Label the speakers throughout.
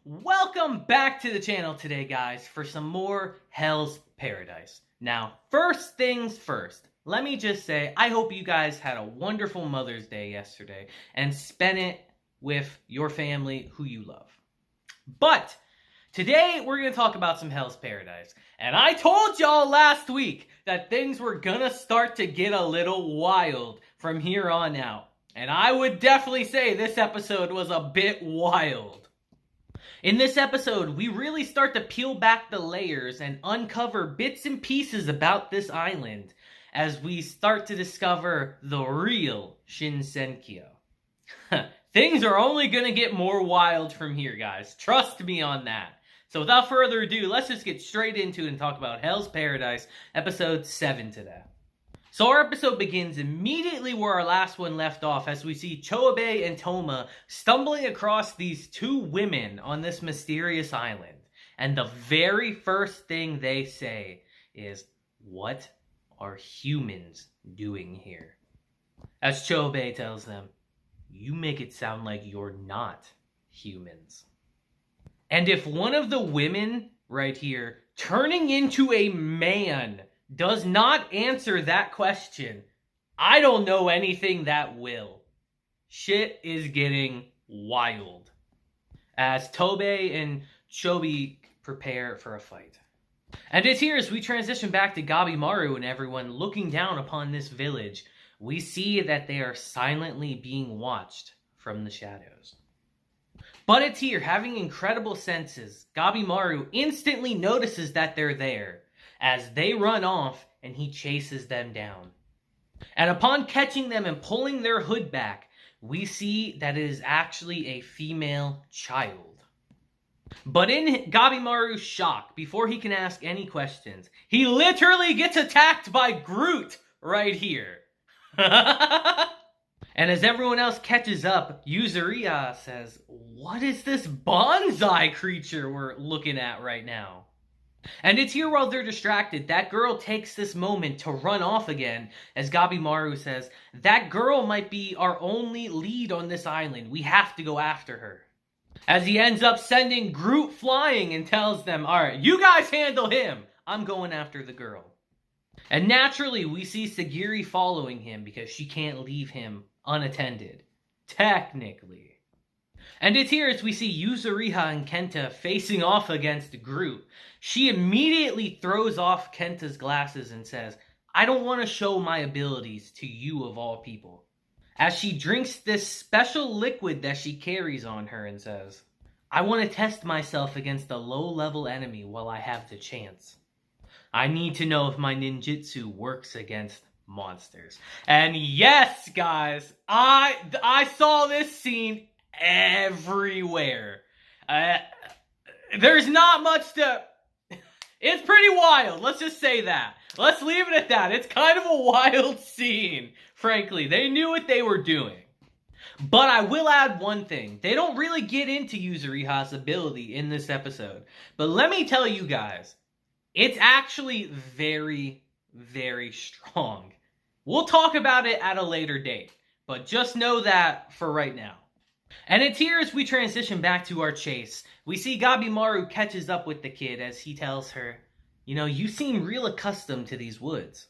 Speaker 1: Welcome back to the channel today, guys, for some more Hell's Paradise. Now, first things first, let me just say, I hope you guys had a wonderful Mother's Day yesterday and spent it with your family who you love. But today, we're going to talk about some Hell's Paradise. And I told y'all last week that things were going to start to get a little wild from here on out. And I would definitely say this episode was a bit wild. In this episode, we really start to peel back the layers and uncover bits and pieces about this island as we start to discover the real Shinsenkyo. Things are only going to get more wild from here, guys. Trust me on that. So without further ado, let's just get straight into it and talk about Hell's Paradise, episode 7 today. So our episode begins immediately where our last one left off as we see Chobe and Toma stumbling across these two women on this mysterious island. And the very first thing they say is, "What are humans doing here?" As Chobe tells them, "You make it sound like you're not humans." And if one of the women right here turning into a man does not answer that question, I don't know anything that will. Shit is getting wild as Tobe and Chobe prepare for a fight. And it's here as we transition back to Gabimaru and everyone looking down upon this village. We see that they are silently being watched from the shadows. But it's here, having incredible senses, Gabimaru instantly notices that they're there as they run off and he chases them down. And upon catching them and pulling their hood back, we see that it is actually a female child. But in Gabimaru's shock, before he can ask any questions, he literally gets attacked by Groot right here. And as everyone else catches up, Yuzuriha says, "What is this bonsai creature we're looking at right now?" And it's here while they're distracted, that girl takes this moment to run off again, as Gabimaru says, "That girl might be our only lead on this island. We have to go after her." As he ends up sending Groot flying and tells them, "Alright, you guys handle him. I'm going after the girl." And naturally, we see Sagiri following him because she can't leave him unattended. Technically. And it's here as we see Yuzuriha and Kenta facing off against Groot. She immediately throws off Kenta's glasses and says, "I don't want to show my abilities to you of all people." As she drinks this special liquid that she carries on her and says, "I want to test myself against a low-level enemy while I have the chance. I need to know if my ninjutsu works against monsters." And yes, guys, I saw this scene everywhere. There's not much to... It's pretty wild, let's just say that. Let's leave it at that. It's kind of a wild scene, frankly. They knew what they were doing. But I will add one thing. They don't really get into Yuzuriha's ability in this episode. But let me tell you guys, it's actually very, very strong. We'll talk about it at a later date. But just know that for right now. And it's here as we transition back to our chase. We see Gabimaru catches up with the kid as he tells her, "You seem real accustomed to these woods."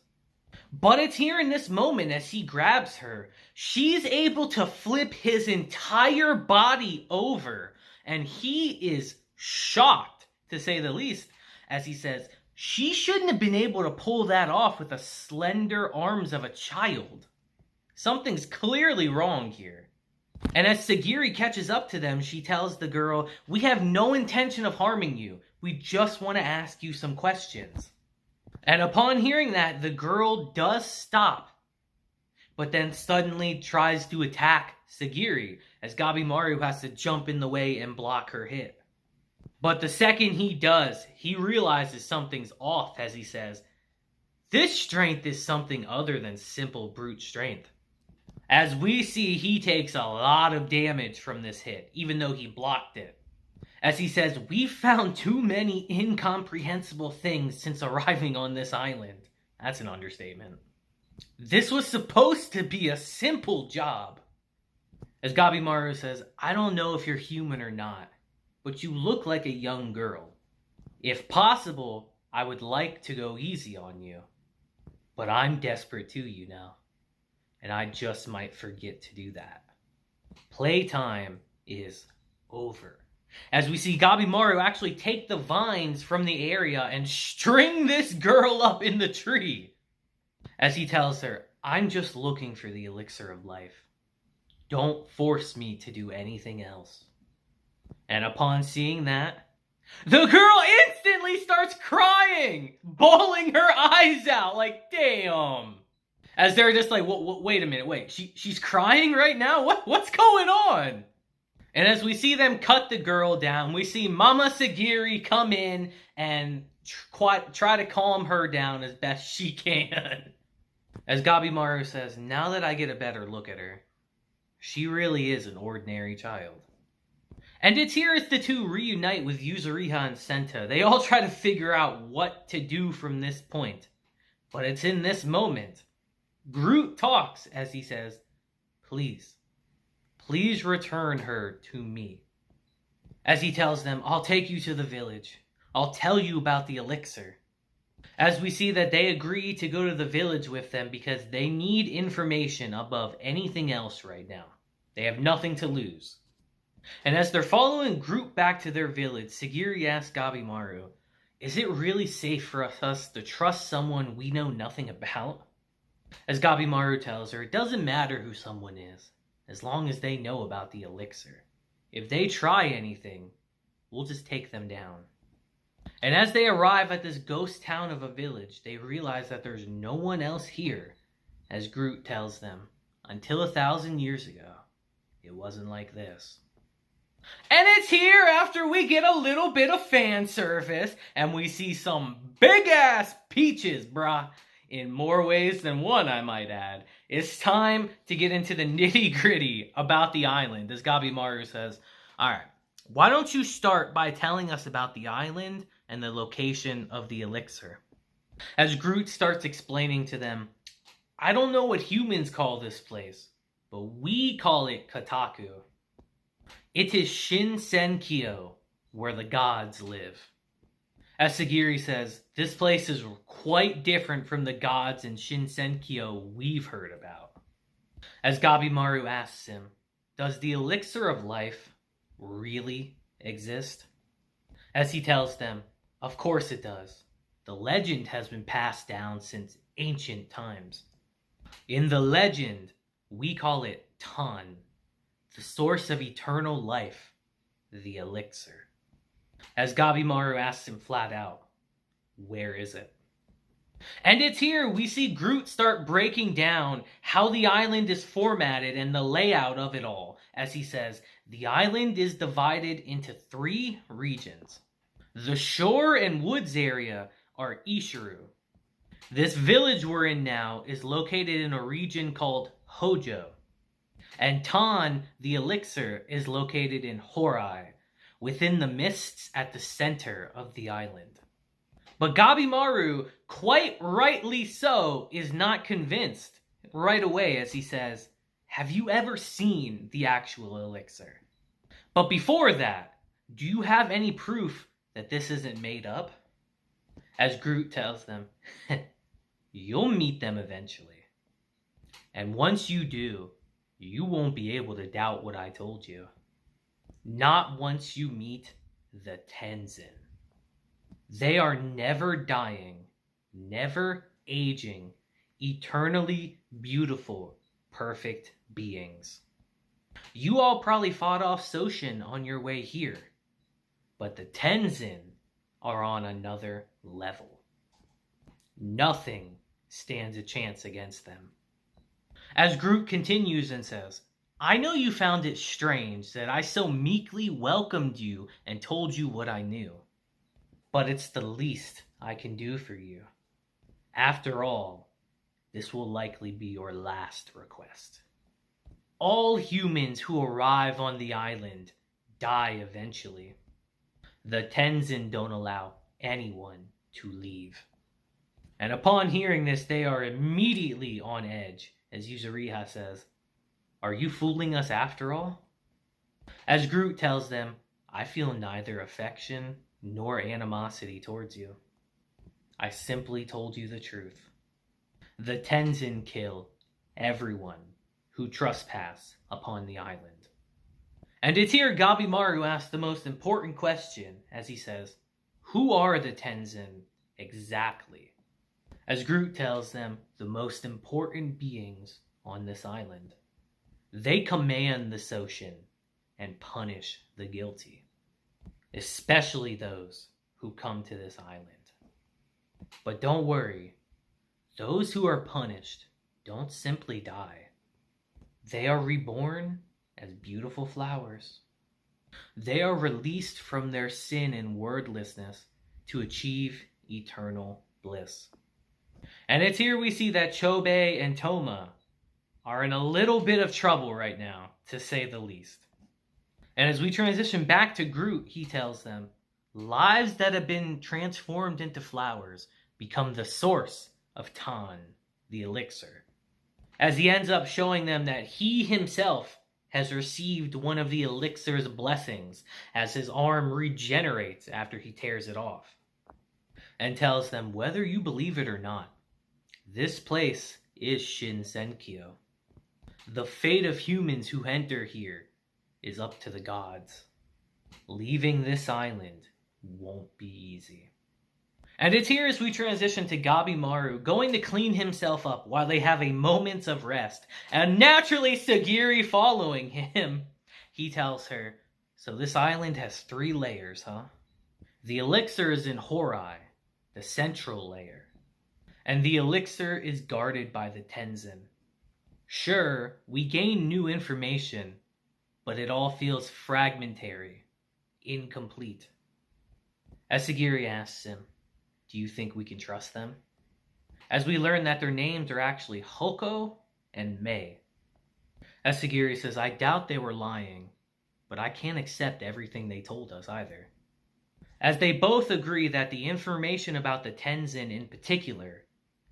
Speaker 1: But it's here in this moment as he grabs her, she's able to flip his entire body over. And he is shocked, to say the least, as he says, she shouldn't have been able to pull that off with the slender arms of a child. Something's clearly wrong here. And as Sagiri catches up to them, she tells the girl, "We have no intention of harming you. We just want to ask you some questions." And upon hearing that, the girl does stop, but then suddenly tries to attack Sagiri, as Gabimaru has to jump in the way and block her hit. But the second he does, he realizes something's off as he says, "This strength is something other than simple brute strength." As we see, he takes a lot of damage from this hit, even though he blocked it. As he says, "We've found too many incomprehensible things since arriving on this island." That's an understatement. "This was supposed to be a simple job." As Gabimaru says, "I don't know if you're human or not, but you look like a young girl. If possible, I would like to go easy on you. But I'm desperate to you now, and I just might forget to do that. Playtime is over. As we see Gabimaru actually take the vines from the area and string this girl up in the tree. As he tells her, I'm just looking for the elixir of life. Don't force me to do anything else. And upon seeing that, the girl instantly starts crying, bawling her eyes out, like, damn. As they're just like, wait a minute, she's crying right now? What's going on? And as we see them cut the girl down, we see Mama Sagiri come in and try to calm her down as best she can. As Gabimaru says, now that I get a better look at her, she really is an ordinary child. And it's here as the two reunite with Yuzuriha and Senta. They all try to figure out what to do from this point. But it's in this moment Groot talks as he says, please return her to me. As he tells them, I'll take you to the village. I'll tell you about the elixir. As we see that they agree to go to the village with them because they need information above anything else right now. They have nothing to lose. And as they're following Groot back to their village, Sagiri asks Gabimaru, is it really safe for us to trust someone we know nothing about? As Gabimaru tells her, it doesn't matter who someone is, as long as they know about the elixir. If they try anything, we'll just take them down. And as they arrive at this ghost town of a village, they realize that there's no one else here, as Groot tells them, until 1,000 years ago, it wasn't like this. And it's here after we get a little bit of fan service, and we see some big-ass peaches, brah. In more ways than one, I might add. It's time to get into the nitty-gritty about the island, as Gabimaru says, alright, why don't you start by telling us about the island and the location of the elixir? As Groot starts explaining to them, I don't know what humans call this place, but we call it Kotaku. It is Shinsenkyo, where the gods live. As Sagiri says, this place is quite different from the gods in Shinsenkyo we've heard about. As Gabimaru asks him, does the elixir of life really exist? As he tells them, of course it does. The legend has been passed down since ancient times. In the legend, we call it Tan, the source of eternal life, the elixir. As Gabimaru asks him flat out, where is it? And it's here we see Groot start breaking down how the island is formatted and the layout of it all. As he says, the island is divided into 3 regions. The shore and woods area are Ishuru. This village we're in now is located in a region called Hojo. And Tan, the elixir, is located in Horai, within the mists at the center of the island. But Gabimaru, quite rightly so, is not convinced right away as he says, have you ever seen the actual elixir? But before that, do you have any proof that this isn't made up? As Groot tells them, you'll meet them eventually. And once you do, you won't be able to doubt what I told you. Not once you meet the Tenzin. They are never dying, never aging, eternally beautiful, perfect beings. You all probably fought off Soshin on your way here, but the Tenzin are on another level. Nothing stands a chance against them. As Groot continues and says, I know you found it strange that I so meekly welcomed you and told you what I knew. But it's the least I can do for you. After all, this will likely be your last request. All humans who arrive on the island die eventually. The Tenzin don't allow anyone to leave. And upon hearing this, they are immediately on edge, as Yuzuriha says, are you fooling us after all? As Groot tells them, I feel neither affection nor animosity towards you. I simply told you the truth. The Tenzin kill everyone who trespass upon the island. And it's here Gabimaru asks the most important question as he says, who are the Tenzin exactly? As Groot tells them, the most important beings on this island. They command the Soshin and punish the guilty, especially those who come to this island. But don't worry, those who are punished don't simply die. They are reborn as beautiful flowers. They are released from their sin and wordlessness to achieve eternal bliss. And it's here we see that Chobei and Toma are in a little bit of trouble right now, to say the least. And as we transition back to Groot, he tells them, lives that have been transformed into flowers become the source of Tan, the elixir. As he ends up showing them that he himself has received one of the elixir's blessings as his arm regenerates after he tears it off. And tells them, whether you believe it or not, this place is Shinsenkyo. The fate of humans who enter here is up to the gods. Leaving this island won't be easy. And it's here as we transition to Gabimaru going to clean himself up while they have a moment of rest. And naturally Sagiri following him. He tells her, so this island has 3 layers, huh? The elixir is in Horai, the central layer. And the elixir is guarded by the Tenzin. Sure, we gain new information, but it all feels fragmentary, incomplete. As Sagiri asks him, do you think we can trust them? As we learn that their names are actually Hoko and Mei. As Sagiri says, I doubt they were lying, but I can't accept everything they told us either. As they both agree that the information about the Tenzin in particular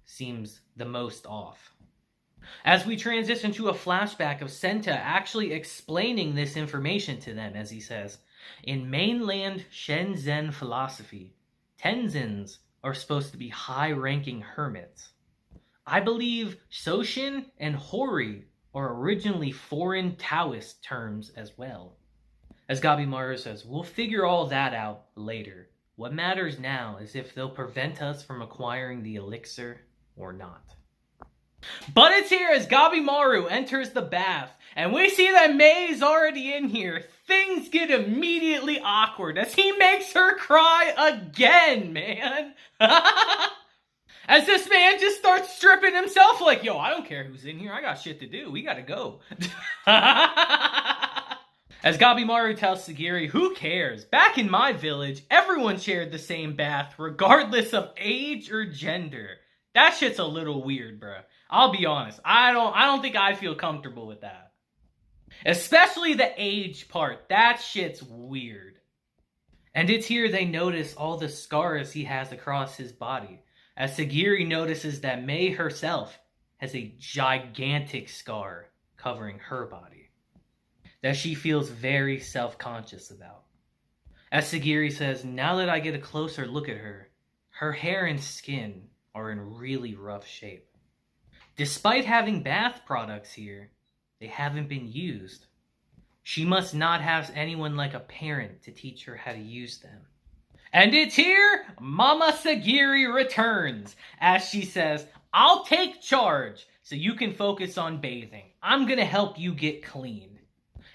Speaker 1: seems the most off. As we transition to a flashback of Senta actually explaining this information to them, as he says, in mainland Shenzhen philosophy, Tenzins are supposed to be high-ranking hermits. I believe Soshin and Hori are originally foreign Taoist terms as well. As Gabimaru says, we'll figure all that out later. What matters now is if they'll prevent us from acquiring the elixir or not. But it's here as Gabimaru enters the bath, and we see that Mei's already in here. Things get immediately awkward as he makes her cry again, man. As this man just starts stripping himself like, yo, I don't care who's in here. I got shit to do. We gotta go. As Gabimaru tells Sagiri, who cares? Back in my village, everyone shared the same bath, regardless of age or gender. That shit's a little weird, bruh. I'll be honest. I don't think I feel comfortable with that. Especially the age part. That shit's weird. And it's here they notice all the scars he has across his body. As Sagiri notices that Mei herself has a gigantic scar covering her body that she feels very self-conscious about. As Sagiri says, now that I get a closer look at her, her hair and skin are in really rough shape. Despite having bath products here, they haven't been used. She must not have anyone like a parent to teach her how to use them. And it's here Mama Sagiri returns as she says, I'll take charge so you can focus on bathing. I'm gonna help you get clean.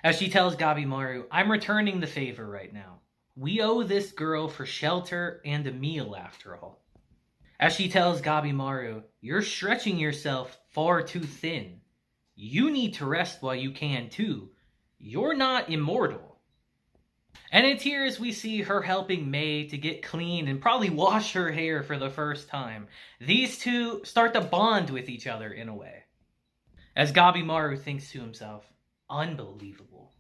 Speaker 1: As she tells Gabimaru, I'm returning the favor right now. We owe this girl for shelter and a meal after all. As she tells Gabimaru, you're stretching yourself far too thin. You need to rest while you can too. You're not immortal. And it's here as we see her helping Mei to get clean and probably wash her hair for the first time. These two start to bond with each other in a way. As Gabimaru thinks to himself, unbelievable.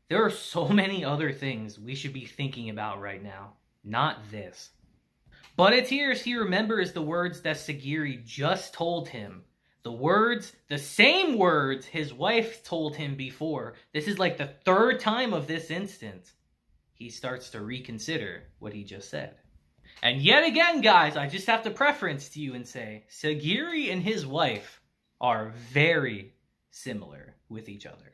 Speaker 1: There are so many other things we should be thinking about right now. Not this. But it's here as he remembers the words that Sagiri just told him. The same words his wife told him before. This is like the 3rd time of this instance. he starts to reconsider what he just said. And yet again, guys, I just have to preference to you and say, Sagiri and his wife are very similar with each other.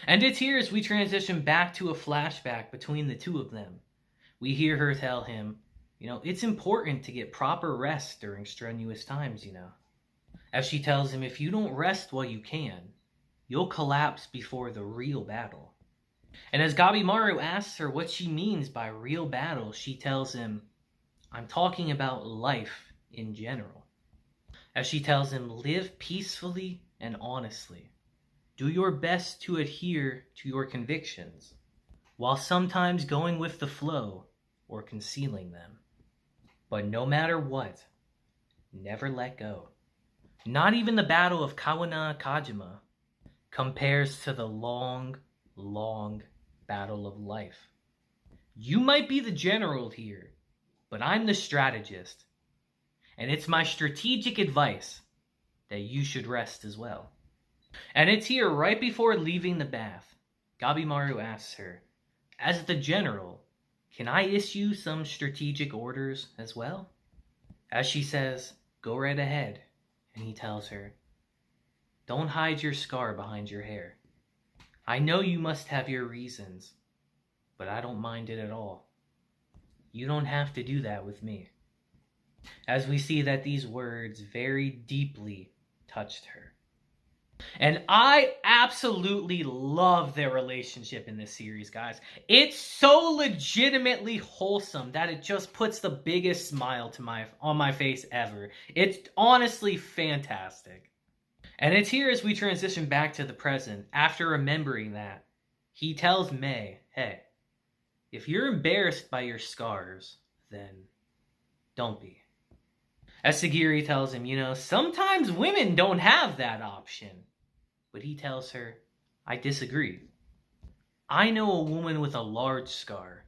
Speaker 1: And it's here as we transition back to a flashback between the two of them. We hear her tell him, it's important to get proper rest during strenuous times, As she tells him, if you don't rest while you can, you'll collapse before the real battle. And as Gabimaru asks her what she means by real battle, she tells him, I'm talking about life in general. As she tells him, live peacefully and honestly. Do your best to adhere to your convictions, while sometimes going with the flow or concealing them. But no matter what, never let go. Not even the battle of Kawana-Kajima compares to the long, long battle of life. You might be the general here, but I'm the strategist. And it's my strategic advice that you should rest as well. And it's here right before leaving the bath. Gabimaru asks her, as the general, can I issue some strategic orders as well? As she says, go right ahead. And he tells her, don't hide your scar behind your hair. I know you must have your reasons, but I don't mind it at all. You don't have to do that with me. As we see that these words very deeply touched her. And I absolutely love their relationship in this series, guys. It's so legitimately wholesome that it just puts the biggest smile on my face ever. It's honestly fantastic. And it's here as we transition back to the present. After remembering that, he tells Mei, hey, if you're embarrassed by your scars, then don't be. As Sagiri tells him, sometimes women don't have that option. But he tells her, I disagree. I know a woman with a large scar,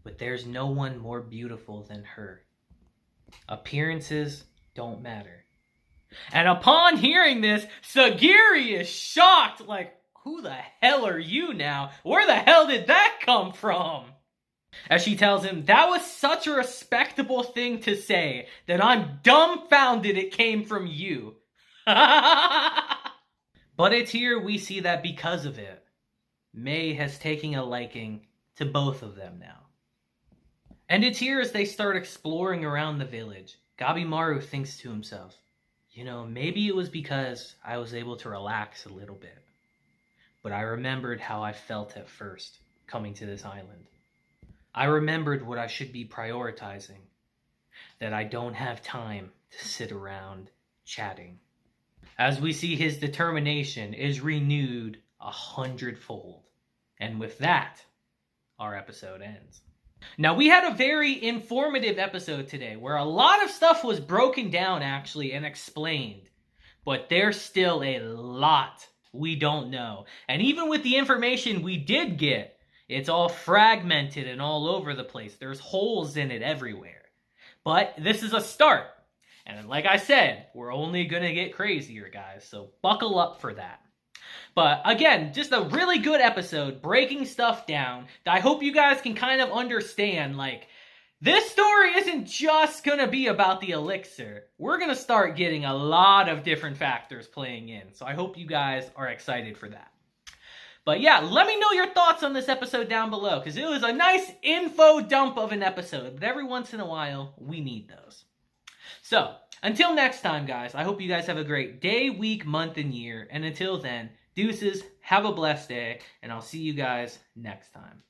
Speaker 1: but there's no one more beautiful than her. Appearances don't matter. And upon hearing this, Sagiri is shocked, like, who the hell are you now? Where the hell did that come from? As she tells him, that was such a respectable thing to say that I'm dumbfounded it came from you. But it's here we see that because of it, Mei has taken a liking to both of them now. And it's here as they start exploring around the village, Gabimaru thinks to himself, maybe it was because I was able to relax a little bit. But I remembered how I felt at first, coming to this island. I remembered what I should be prioritizing, that I don't have time to sit around chatting. As we see his determination is renewed 100-fold. And with that, our episode ends. Now, we had a very informative episode today where a lot of stuff was broken down actually and explained. But there's still a lot we don't know. And even with the information we did get, it's all fragmented and all over the place. There's holes in it everywhere. But this is a start. And like I said, we're only going to get crazier, guys. So buckle up for that. But again, just a really good episode, breaking stuff down. I hope you guys can kind of understand, like, this story isn't just going to be about the elixir. We're going to start getting a lot of different factors playing in. So I hope you guys are excited for that. But yeah, let me know your thoughts on this episode down below, because it was a nice info dump of an episode. But every once in a while, we need those. So, until next time, guys, I hope you guys have a great day, week, month, and year. And until then, deuces, have a blessed day, and I'll see you guys next time.